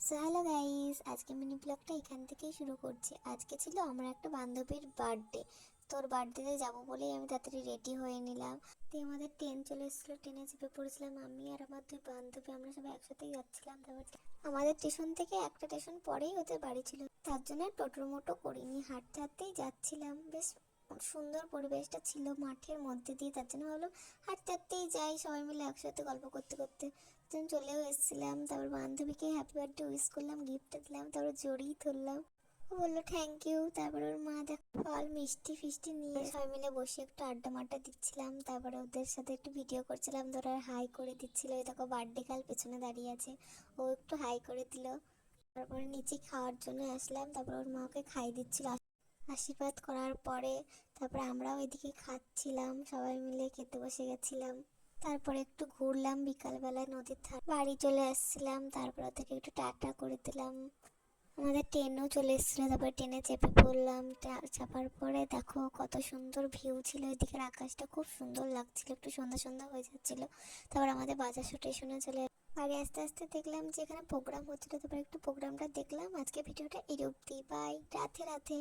So hello guys, আজকে mini ব্লগটা এখান থেকেই শুরু করছি। আজকে ছিল আমার একটা বান্ধবীর বার্থডে। তোর বার্থডেতে যাবো বলেই আমি তাড়াতাড়ি রেডি হয়ে নিলাম। তো আমাদের ট্রেন চলে এসেছিলো, ট্রেনে চেপে পড়েছিলাম আমি আর আমার দুই বান্ধবী। আমরা সবাই একসাথেই যাচ্ছিলাম। তারপর আমাদের স্টেশন থেকে একটা স্টেশন পরেই ওদের বাড়ি ছিল, তার জন্য টোটোর মোটো করিনি, হাঁটতে হাঁটতেই যাচ্ছিলাম। বেশ সুন্দর পরিবেশটা ছিল মাঠের মধ্যে দিয়ে, তার জন্য ভাবলাম হাঁটতে হাঁটতেই যাই, সবাই মিলে একসাথে গল্প করতে করতে চলেও এসেছিলাম। তারপর বান্ধবীকে হ্যাপি বার্থডে উইশ করলাম, গিফট দিলাম, তারপর জড়িয়ে ধরলাম। ও বললো থ্যাংক ইউ। তারপর ওর মা দেখ ফল মিষ্টি ফিষ্টি নিয়ে সবাই মিলে বসে একটু আড্ডা মাড্ডা দিচ্ছিলাম। তারপরে ওদের সাথে একটু ভিডিও করছিলাম, ধরো হাই করে দিচ্ছিল। ওই দেখো বার্থডে গার্ল পেছনে দাঁড়িয়ে আছে, ও একটু হাই করে দিল। তারপরে নিচে খাওয়ার জন্য আসলাম। তারপর ওর মা ওকে খাই দিচ্ছিল আশীর্বাদ করার পরে। তারপরে আমরাও এদিকে খাচ্ছিলাম, সবাই মিলে খেতে বসে গেছিলাম। তারপরে একটু ঘুরলাম, বিকালবেলায় নদীর ধারে বাড়ি চলে আসছিলাম। তারপর থেকে একটু টাটা করে দিলাম। আমাদের ট্রেনও চলে এসেছিলো, তারপরে ট্রেনে চেপে পড়লাম। চাপার পরে দেখো কত সুন্দর ভিউ ছিল, এদিকের আকাশটা খুব সুন্দর লাগছিল, একটু সন্ধ্যা সন্ধ্যা হয়ে যাচ্ছিলো। তারপর আমাদের বাজার স্টেশনে চলে বাড়ি আস্তে আস্তে দেখলাম যে এখানে প্রোগ্রাম হচ্ছিলো। তারপর একটু প্রোগ্রামটা দেখলাম। আজকে ভিডিওটা এই অবধি, বাই, রাধে রাধে।